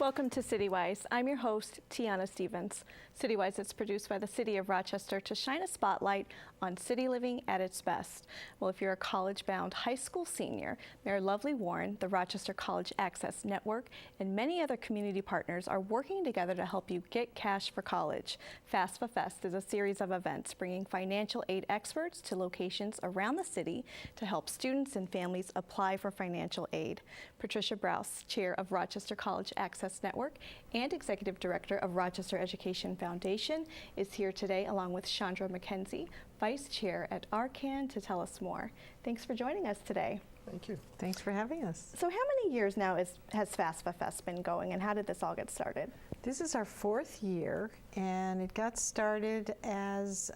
Welcome to CityWise. I'm your host, Tiana Stevens. CityWise is produced by the City of Rochester to shine a spotlight on city living at its best. Well, if you're a college-bound high school senior, Mayor Lovely Warren, the Rochester College Access Network, and many other community partners are working together to help you get cash for college. FAFSA Fest is a series of events bringing financial aid experts to locations around the city to help students and families apply for financial aid. Patricia Braus, chair of Rochester College Access Network and executive director of Rochester Education Foundation, is here today along with Chandra, McKenzie, vice chair at RCAN, to tell us more. Thanks for joining us today. Thank you. Thanks for having us. So how many years now has FAFSA Fest been going, and how did this all get started? This is our 4th year, and it got started as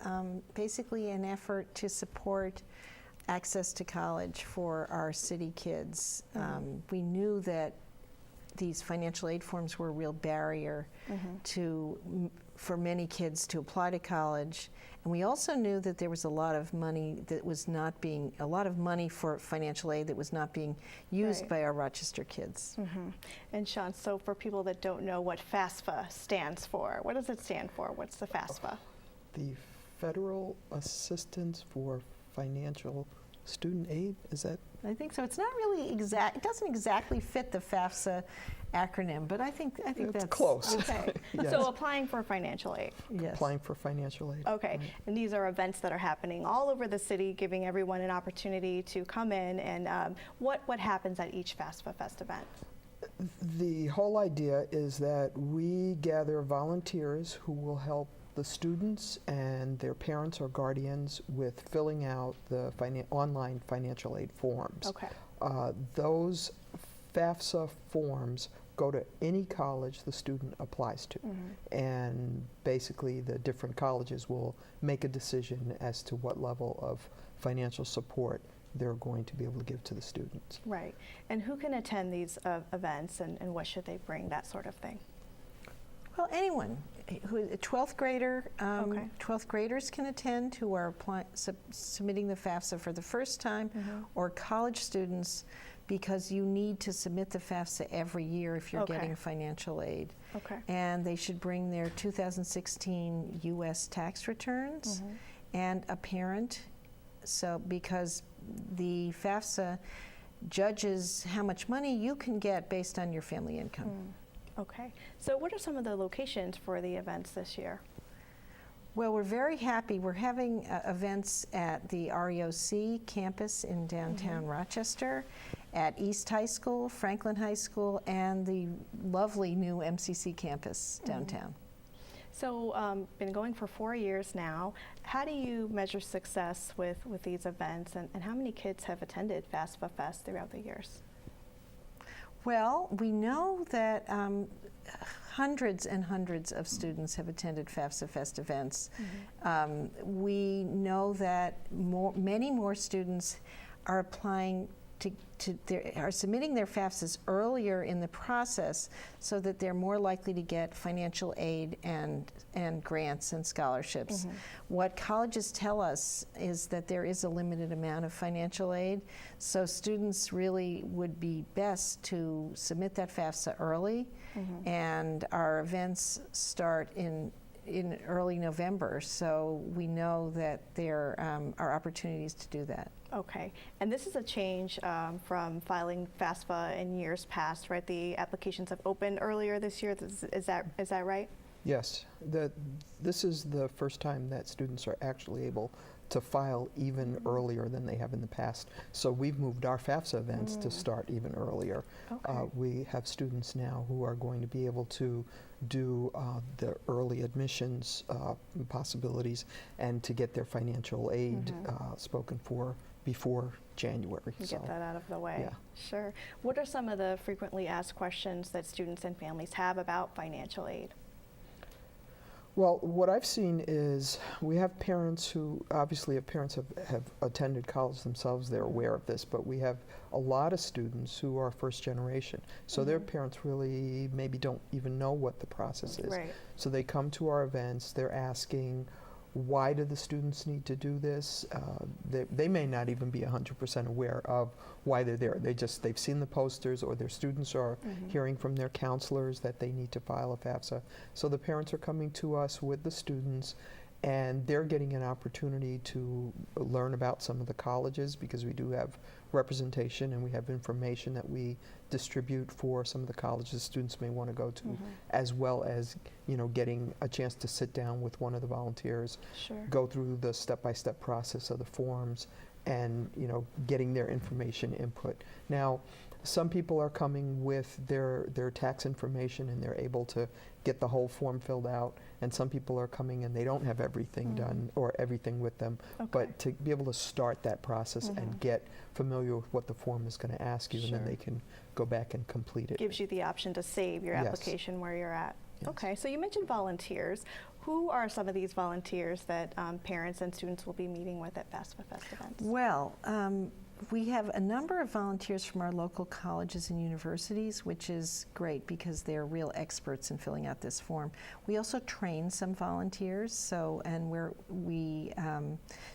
basically an effort to support access to college for our city kids. We knew that these financial aid forms were a real barrier for many kids to apply to college, and we also knew that there was a lot of money that was not being, a lot of money for financial aid that was not being used by our Rochester kids. And Sean, so for people that don't know what FAFSA stands for, what does it stand for? What's the FAFSA? The Federal Assistance for Financial Student Aid, is that? I think so. It's not really exact. It doesn't exactly fit the FAFSA acronym, but I think that's close. Okay. Yes. So applying for financial aid. Yes. Applying for financial aid. Okay. Right. And these are events that are happening all over the city, giving everyone an opportunity to come in. And what happens at each FAFSA Fest event? The whole idea is that we gather volunteers who will help the students and their parents or guardians with filling out the online financial aid forms. Okay. Those FAFSA forms go to any college the student applies to. And basically the different colleges will make a decision as to what level of financial support they're going to be able to give to the students. Right. And who can attend these events, and what should they bring, that sort of thing? Well, anyone who a 12th grader, 12th graders can attend who are submitting the FAFSA for the first time, or college students, because you need to submit the FAFSA every year if you're getting financial aid. Okay. And they should bring their 2016 U.S. tax returns and a parent. So because the FAFSA judges how much money you can get based on your family income. Okay. So what are some of the locations for the events this year? Well, we're very happy. We're having events at the REOC campus in downtown Rochester, at East High School, Franklin High School, and the lovely new MCC campus downtown. So been going for 4 years now. How do you measure success with these events, and how many kids have attended FAFSA Fest throughout the years? Well, we know that hundreds and hundreds of students have attended FAFSA Fest events. We know that many more students are applying are submitting their FAFSAs earlier in the process, so that they're more likely to get financial aid and grants and scholarships. What colleges tell us is that there is a limited amount of financial aid, so students really would be best to submit that FAFSA early, and our events start in early November, so we know that there are opportunities to do that. Okay, and this is a change from filing FAFSA in years past, right? The applications have opened earlier this year. Is that right? Yes, this is the first time that students are actually able to file even earlier than they have in the past. So we've moved our FAFSA events to start even earlier. Okay. We have students now who are going to be able to do the early admissions possibilities and to get their financial aid spoken for before January. Get that out of the way. Yeah. Sure. What are some of the frequently asked questions that students and families have about financial aid? Well, what I've seen is we have parents who, obviously if parents have attended college themselves, they're aware of this, but we have a lot of students who are first generation. So their parents really maybe don't even know what the process is. Right. So they come to our events, they're asking, why do the students need to do this? They may not even be 100% aware of why they're there. They've seen the posters, or their students are hearing from their counselors that they need to file a FAFSA. So the parents are coming to us with the students, and they're getting an opportunity to learn about some of the colleges, because we do have representation and we have information that we distribute for some of the colleges students may want to go to, as well as, you know, getting a chance to sit down with one of the volunteers, go through the step-by-step process of the forms, and, you know, getting their information input. Now, some people are coming with their tax information and they're able to get the whole form filled out, and some people are coming and they don't have everything done or everything with them. But to be able to start that process and get familiar with what the form is going to ask you, and then they can go back and complete it. Gives you the option to save your application where you're at. Yes. Okay, so you mentioned volunteers. Who are some of these volunteers that parents and students will be meeting with at FAFSA Fest events? Well, we have a number of volunteers from our local colleges and universities, which is great because they're real experts in filling out this form. We also train some volunteers, and we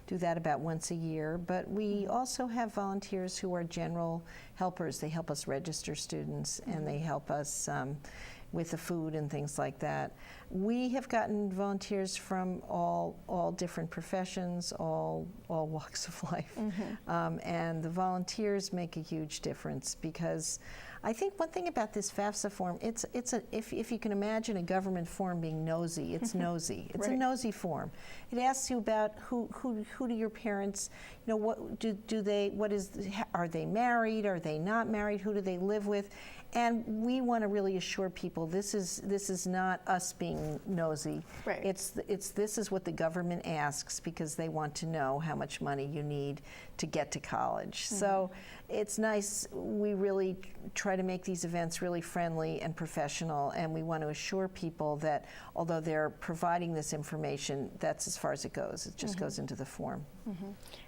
do that about once a year. But we also have volunteers who are general helpers. They help us register students, and they help us with the food and things like that. We have gotten volunteers from all different professions, all walks of life, and the volunteers make a huge difference, because I think one thing about this FAFSA form, if you can imagine a government form being nosy, it's nosy. It's a nosy form. It asks you about who do your parents, you know, are they married, are they not married, who do they live with? And we want to really assure people this is not us being nosy. Right. This is what the government asks, because they want to know how much money you need to get to college. So it's nice. We really try to make these events really friendly and professional, and we want to assure people that although they're providing this information, that's as far as it goes. It just goes into the form.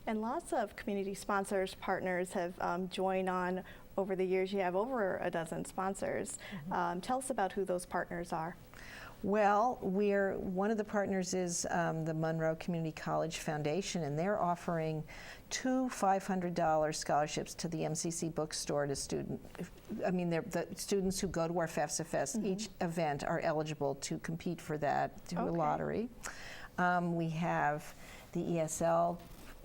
And lots of community sponsors, partners have joined on over the years. You have over a dozen sponsors. Tell us about who those partners are. Well, one of the partners is the Monroe Community College Foundation, and they're offering 2 $500 scholarships to the MCC bookstore to the students who go to our FAFSA Fest. Each event are eligible to compete for that through a lottery. We have the ESL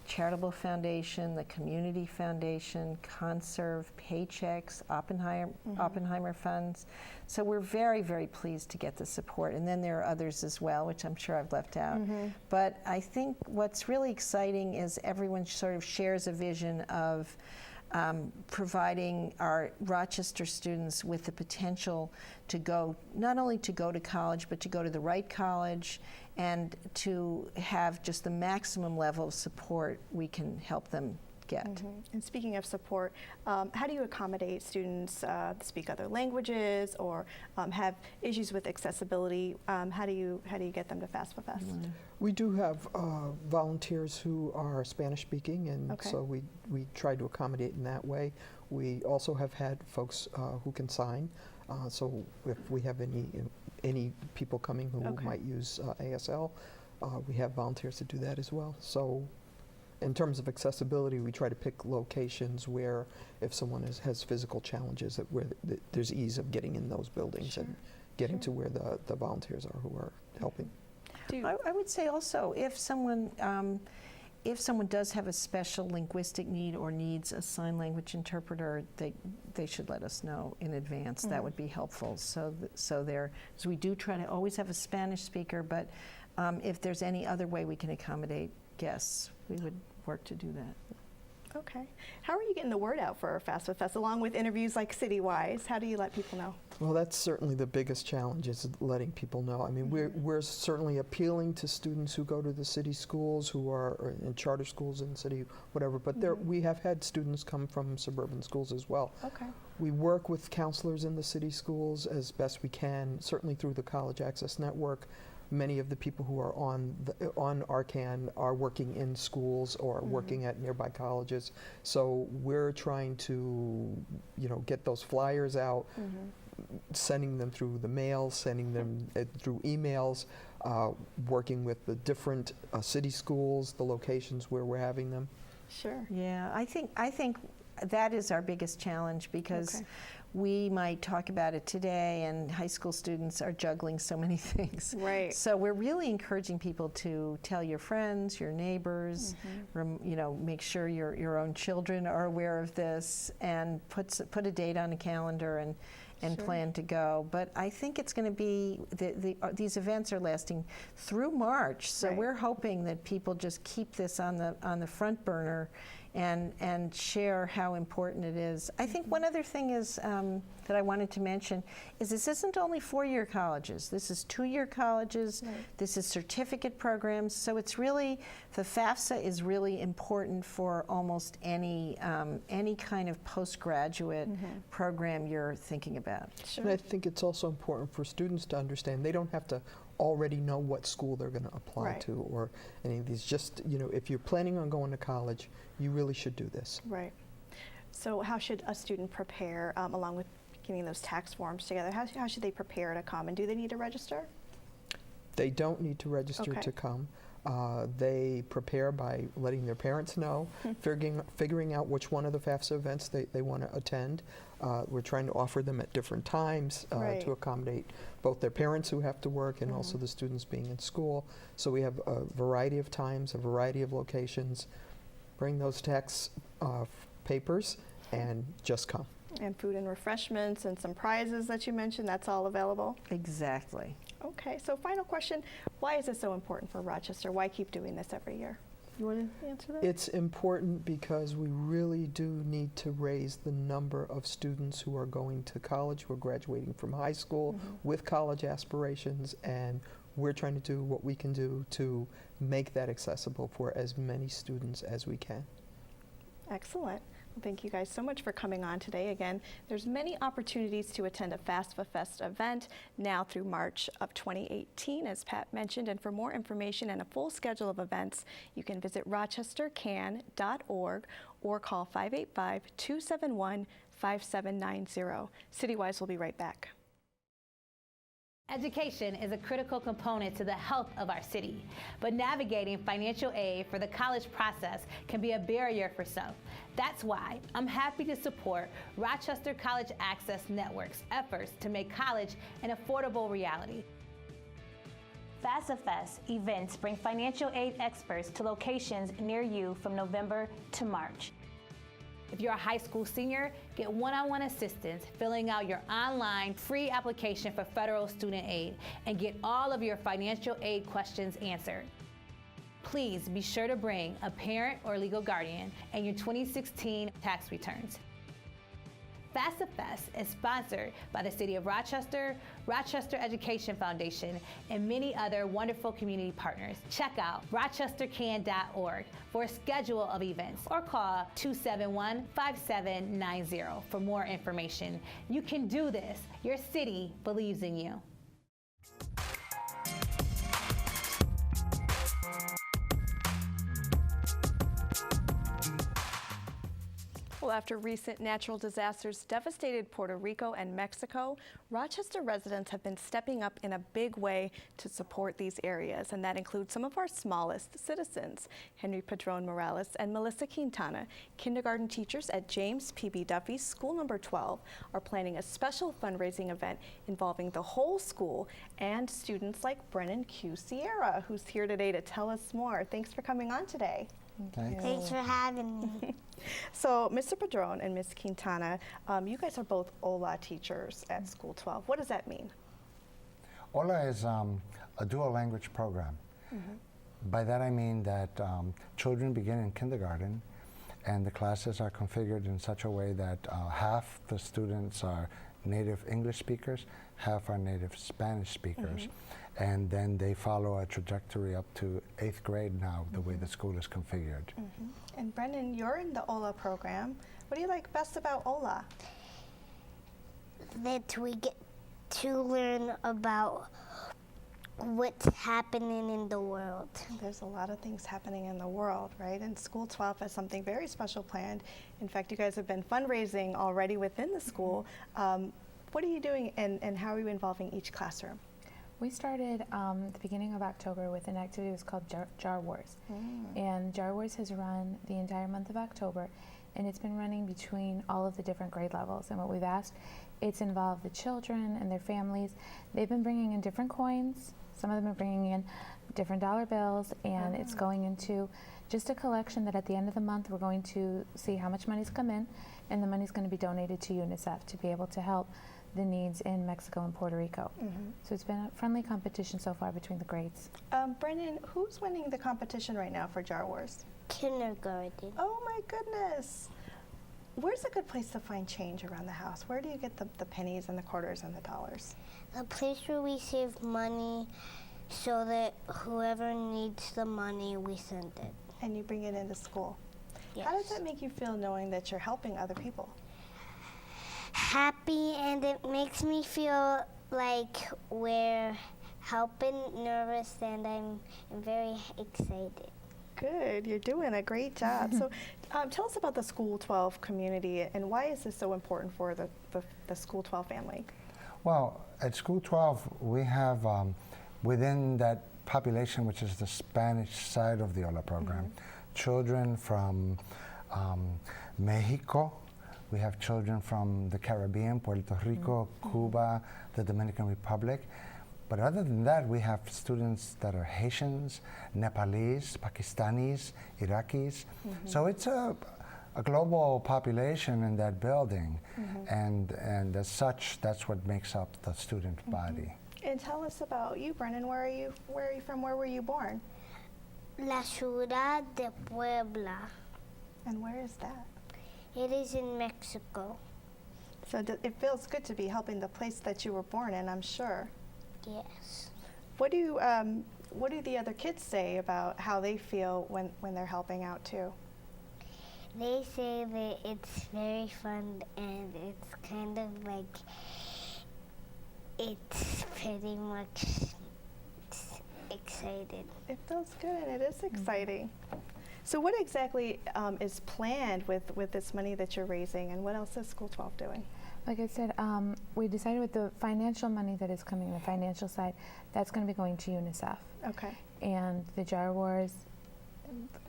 Charitable Foundation, the Community Foundation, Conserve, Paychecks, Oppenheimer Funds. So we're very, very pleased to get the support. And then there are others as well, which I'm sure I've left out. But I think what's really exciting is everyone sort of shares a vision of providing our Rochester students with the potential to go, not only to go to college, but to go to the right college, and to have just the maximum level of support we can help them get. And speaking of support, how do you accommodate students that speak other languages or have issues with accessibility? How do you get them to FAFSA Fest? We do have volunteers who are Spanish speaking, and so we try to accommodate in that way. We also have had folks who can sign. So if we have any people coming who might use ASL, we have volunteers to do that as well. So in terms of accessibility, we try to pick locations where if someone has physical challenges, where there's ease of getting in those buildings and getting to where the volunteers are who are helping. I would say also, if someone does have a special linguistic need or needs a sign language interpreter, they should let us know in advance. That would be helpful. So we do try to always have a Spanish speaker, but if there's any other way we can accommodate guests, we would work to do that. Okay. How are you getting the word out for FAFSA Fest, along with interviews like CityWise? How do you let people know? Well, that's certainly the biggest challenge, is letting people know. I mean, we're certainly appealing to students who go to the city schools, who are in charter schools in the city, whatever, but we have had students come from suburban schools as well. Okay. We work with counselors in the city schools as best we can, certainly through the College Access Network. Many of the people who are on RCAN are working in schools or working at nearby colleges. So we're trying to, get those flyers out, sending them through the mail, sending them through emails, working with the different city schools, the locations where we're having them. Sure. Yeah, I think that is our biggest challenge, because Okay. we might talk about it today and high school students are juggling so many things. Right. So we're really encouraging people to tell your friends, your neighbors, make sure your own children are aware of this, and put a date on a calendar and Sure. plan to go. But I think it's going to be, these events are lasting through March, so Right. we're hoping that people just keep this on the front burner and share how important it is. I think one other thing is that I wanted to mention is this isn't only four-year colleges. This is two-year colleges. Right. This is certificate programs. So it's really, the FAFSA is really important for almost any kind of postgraduate program you're thinking about. Sure. And I think it's also important for students to understand they don't have to already know what school they're going to apply Right. to or any of these. Just, if you're planning on going to college, you really should do this. Right. So how should a student prepare, along with getting those tax forms together? How should they prepare to come, and do they need to register? They don't need to register Okay. to come. They prepare by letting their parents know, figuring out which one of the FAFSA events they want to attend. We're trying to offer them at different times Right. to accommodate both their parents who have to work and also the students being in school. So we have a variety of times, a variety of locations. Bring those tax papers and just come. And food and refreshments and some prizes that you mentioned, that's all available? Exactly. Okay, so final question, why is this so important for Rochester? Why keep doing this every year? You want to answer that? It's important because we really do need to raise the number of students who are going to college, who are graduating from high school with college aspirations, and we're trying to do what we can do to make that accessible for as many students as we can. Excellent. Well, thank you guys so much for coming on today. Again, there's many opportunities to attend a FAFSA Fest event now through March of 2018, as Pat mentioned. And for more information and a full schedule of events, you can visit rochestercan.org or call 585-271-5790. CityWise will be right back. Education is a critical component to the health of our city, but navigating financial aid for the college process can be a barrier for some. That's why I'm happy to support Rochester College Access Network's efforts to make college an affordable reality. FAFSA Fest events bring financial aid experts to locations near you from November to March. If you're a high school senior, get one-on-one assistance filling out your online free application for federal student aid and get all of your financial aid questions answered. Please be sure to bring a parent or legal guardian and your 2016 tax returns. FAFSA Fest is sponsored by the City of Rochester, Rochester Education Foundation, and many other wonderful community partners. Check out rochestercan.org for a schedule of events or call 271-5790 for more information. You can do this. Your city believes in you. Well, after recent natural disasters devastated Puerto Rico and Mexico, Rochester residents have been stepping up in a big way to support these areas, and that includes some of our smallest citizens. Henry Padrón-Morales and Melissa Quintana, kindergarten teachers at James P.B. Duffy School Number 12, are planning a special fundraising event involving the whole school and students like Brennen Q. Sierra, who's here today to tell us more. Thanks for coming on today. Thanks. Thanks for having me. So, Mr. Padrón and Ms. Quintana, you guys are both HOLA teachers at School 12. What does that mean? HOLA is a dual language program. By that I mean that children begin in kindergarten and the classes are configured in such a way that half the students are native English speakers, half are native Spanish speakers. And then they follow a trajectory up to 8th grade now, the way the school is configured. And Brennan, you're in the HOLA program. What do you like best about HOLA? That we get to learn about what's happening in the world. There's a lot of things happening in the world, right? And School 12 has something very special planned. In fact, you guys have been fundraising already within the school. What are you doing and how are you involving each classroom? We started the beginning of October with an activity that was called Jar Wars. And Jar Wars has run the entire month of October, and it's been running between all of the different grade levels. And what we've asked, it's involved the children and their families. They've been bringing in different coins. Some of them are bringing in different dollar bills, and it's going into just a collection that at the end of the month we're going to see how much money's come in, and the money's going to be donated to UNICEF to be able to help the needs in Mexico and Puerto Rico. So it's been a friendly competition so far between the grades. Brennen, who's winning the competition right now for Jar Wars? Kindergarten. Oh my goodness. Where's a good place to find change around the house? Where do you get the pennies and the quarters and the dollars? A place where we save money so that whoever needs the money, we send it. And you bring it into school. Yes. How does that make you feel knowing that you're helping other people? Happy, and it makes me feel like we're helping, nervous, and I'm very excited. Good, you're doing a great job. So tell us about the School 12 community and why is this so important for the School 12 family? Well, at School 12, we have within that population, which is the Spanish side of the HOLA program, children from Mexico. We have children from the Caribbean, Puerto Rico, Cuba, the Dominican Republic. But other than that, we have students that are Haitians, Nepalese, Pakistanis, Iraqis. So it's a global population in that building. And as such, that's what makes up the student body. And tell us about you, Brennen. Where are you from? Where were you born? La Ciudad de Puebla. And where is that? It is in Mexico. So it feels good to be helping the place that you were born in, I'm sure. Yes. What do the other kids say about how they feel when they're helping out too? They say that it's very fun and it's kind of like it's pretty much excited. It feels good and it is exciting. So what exactly is planned with this money that you're raising, and what else is School 12 doing? Like I said, we decided with the financial money that is coming, the financial side, that's going to be going to UNICEF. Okay. And the Jar Wars,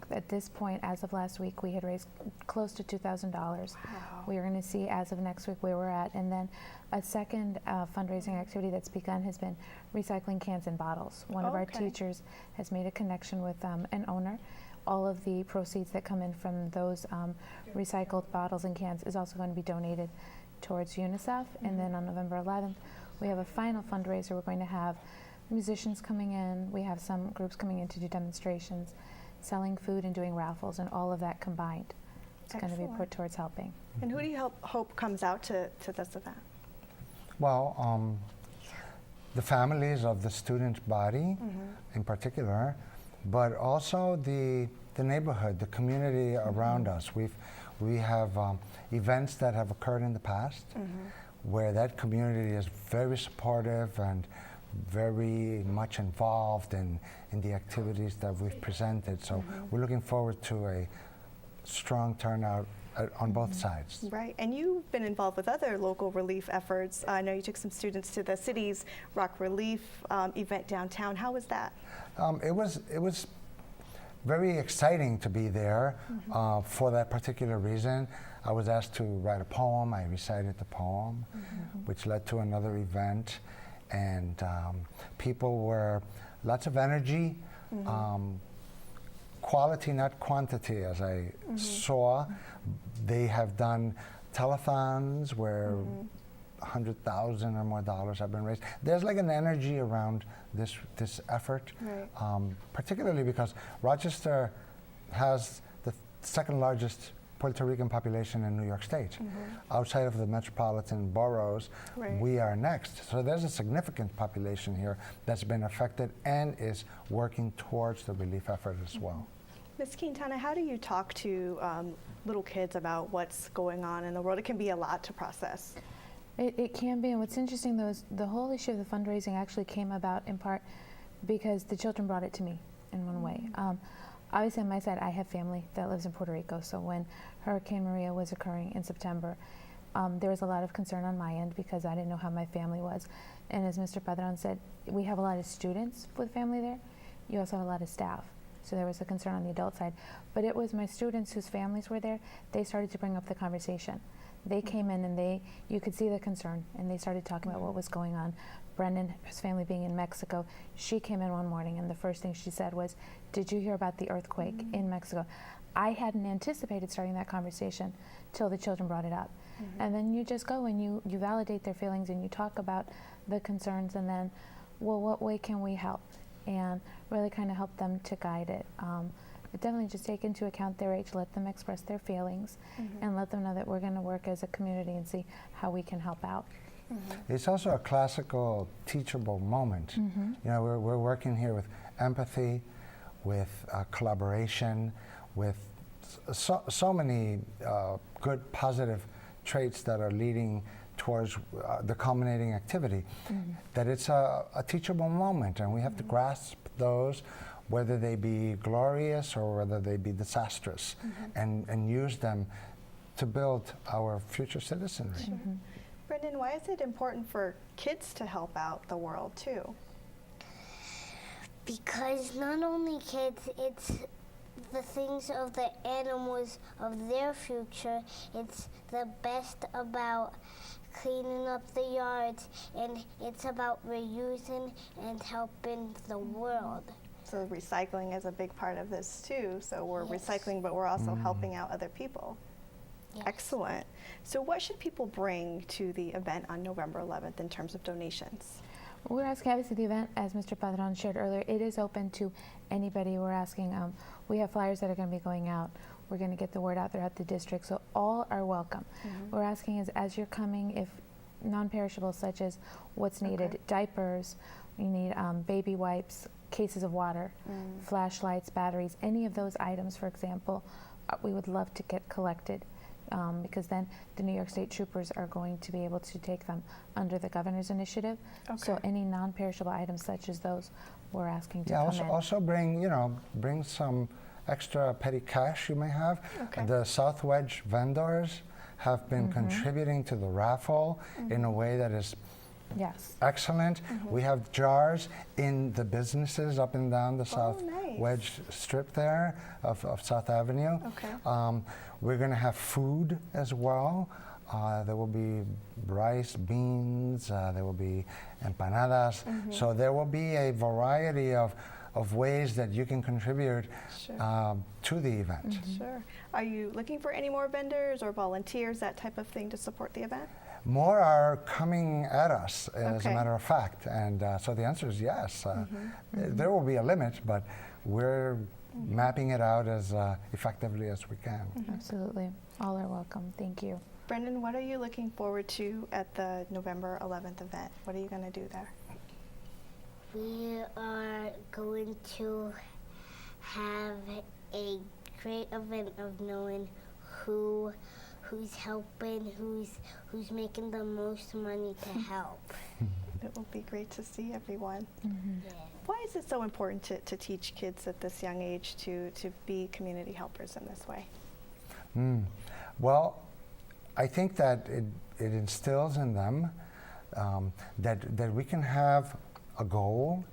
at this point, as of last week, we had raised close to $2,000. Wow. We are going to see as of next week where we're at. And then a second fundraising activity that's begun has been recycling cans and bottles. One of our teachers has made a connection with an owner. All of the proceeds that come in from those recycled bottles and cans is also going to be donated towards UNICEF. And then on November 11th, we have a final fundraiser. We're going to have musicians coming in. We have some groups coming in to do demonstrations, selling food and doing raffles, and all of that combined. It's going to be put towards helping. And who do you hope comes out to this event? Well, the families of the student body in particular, but also the neighborhood, the community around us. We have events that have occurred in the past where that community is very supportive and very much involved in the activities that we've presented. So we're looking forward to a strong turnout on both sides. Right, and you've been involved with other local relief efforts. I know you took some students to the city's Rock Relief event downtown. How was that? It was very exciting to be there for that particular reason. I was asked to write a poem. I recited the poem, which led to another event. And people were lots of energy, quality, not quantity, as I saw. They have done telethons where $100,000 or more dollars have been raised. There's like an energy around this effort, particularly because Rochester has the second largest Puerto Rican population in New York State. Outside of the metropolitan boroughs, we are next. So there's a significant population here that's been affected and is working towards the relief effort as well. Ms. Quintana, how do you talk to little kids about what's going on in the world? It can be a lot to process. It can be, and what's interesting though is the whole issue of the fundraising actually came about in part because the children brought it to me in one way. Obviously on my side, I have family that lives in Puerto Rico, so when Hurricane Maria was occurring in September, There was a lot of concern on my end because I didn't know how my family was. And as Mr. Padrón said, we have a lot of students with family there. You also have a lot of staff. So there was a concern on the adult side. But it was my students whose families were there, they started to bring up the conversation. They came in and you could see the concern, and they started talking about what was going on. Brennen, his family being in Mexico, she came in one morning and the first thing she said was, "Did you hear about the earthquake in Mexico?" I hadn't anticipated starting that conversation till the children brought it up. And then you just go and you validate their feelings and you talk about the concerns, and then, well, what way can we help? And really kind of help them to guide it. But definitely just take into account their age, let them express their feelings, and let them know that we're going to work as a community and see how we can help out. It's also a classical teachable moment. You know, we're working here with empathy, with collaboration, with so many good positive traits that are leading towards the culminating activity, that it's a teachable moment, and we have to grasp those, whether they be glorious or whether they be disastrous, and use them to build our future citizenry. Brennen, why is it important for kids to help out the world too? Because not only kids, it's the things of the animals of their future. It's the best about cleaning up the yards, and it's about reusing and helping the world. So recycling is a big part of this too. So we're recycling, but we're also helping out other people. Yes. Excellent. So what should people bring to the event on November 11th in terms of donations? We're asking, obviously, the event, as Mr. Padrón shared earlier, it is open to anybody. We're asking, we have flyers that are going to be going out. We're going to get the word out throughout the district, so all are welcome. We're asking is, as you're coming, if non-perishables such as what's needed, diapers, you need baby wipes, cases of water, flashlights, batteries, any of those items, for example, we would love to get collected. Because then the New York State Troopers are going to be able to take them under the governor's initiative. So any non-perishable items such as those, we're asking to come in. Also bring some extra petty cash you may have. The South Wedge vendors have been contributing to the raffle in a way that is excellent. We have jars in the businesses up and down the South Wedge strip there of South Avenue. We're going to have food as well. There will be rice, beans, there will be empanadas. So there will be a variety of ways that you can contribute to the event. Sure. Are you looking for any more vendors or volunteers, that type of thing, to support the event? More are coming at us, as a matter of fact, and so the answer is yes. There will be a limit, but we're mapping it out as effectively as we can. Absolutely. All are welcome. Thank you. Brennen, what are you looking forward to at the November 11th event? What are you going to do there? We are going to have a great event of knowing who's helping, who's making the most money to help. It will be great to see everyone. Yeah. Why is it so important to teach kids at this young age to be community helpers in this way? Well, I think that it instills in them that we can have a goal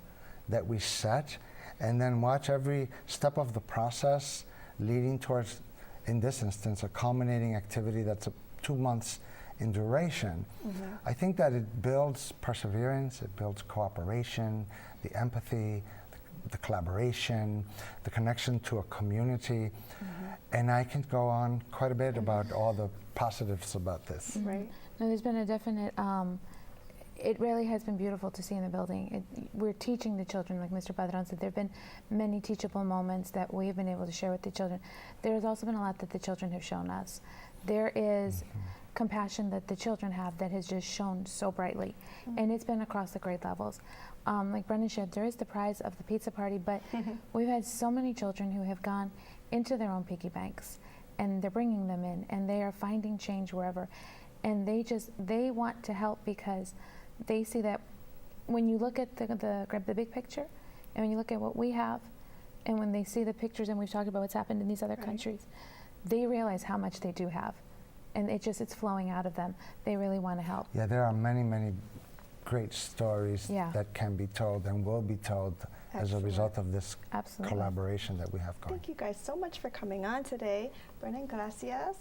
that we set and then watch every step of the process leading towards, in this instance, a culminating activity that's 2 months in duration. I think that it builds perseverance, it builds cooperation, the empathy, the collaboration, the connection to a community, and I can go on quite a bit about all the positives about this. Right. No, there's been a definite, it really has been beautiful to see in the building. We're teaching the children, like Mr. Padrón said, there have been many teachable moments that we've been able to share with the children. There's also been a lot that the children have shown us. There is compassion that the children have that has just shown so brightly, and it's been across the grade levels. Like Brennen shared, there is the prize of the pizza party, but we've had so many children who have gone into their own piggy banks, and they're bringing them in, and they are finding change wherever, and they want to help because they see that when you look at the big picture, and when you look at what we have, and when they see the pictures, and we've talked about what's happened in these other countries, they realize how much they do have. and it's flowing out of them. They really want to help. Yeah, there are many great stories Yeah. that can be told and will be told as a result of this Absolutely. collaboration that we have going. Thank you guys so much for coming on today. Brennen, gracias.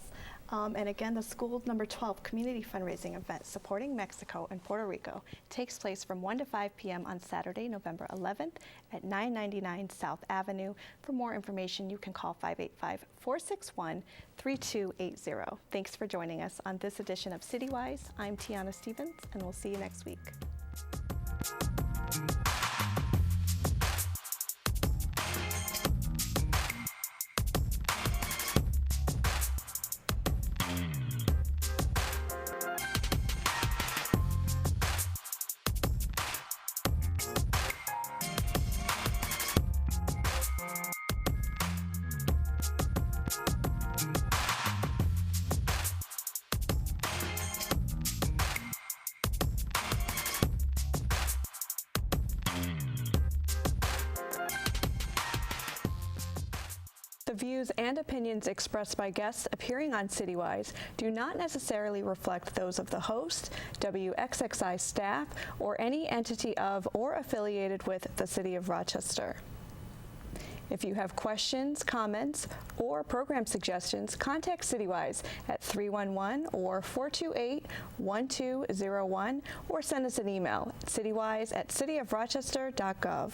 And again, the School number 12 community fundraising event supporting Mexico and Puerto Rico takes place from 1 to 5 p.m. on Saturday, November 11th at 999 South Avenue. For more information, you can call 585-461-3280. Thanks for joining us on this edition of CityWise. I'm Tiana Stevens, and we'll see you next week. The views and opinions expressed by guests appearing on CityWise do not necessarily reflect those of the host, WXXI staff, or any entity of or affiliated with the City of Rochester. If you have questions, comments, or program suggestions, contact CityWise at 311 or 428-1201 or send us an email at citywise@cityofrochester.gov.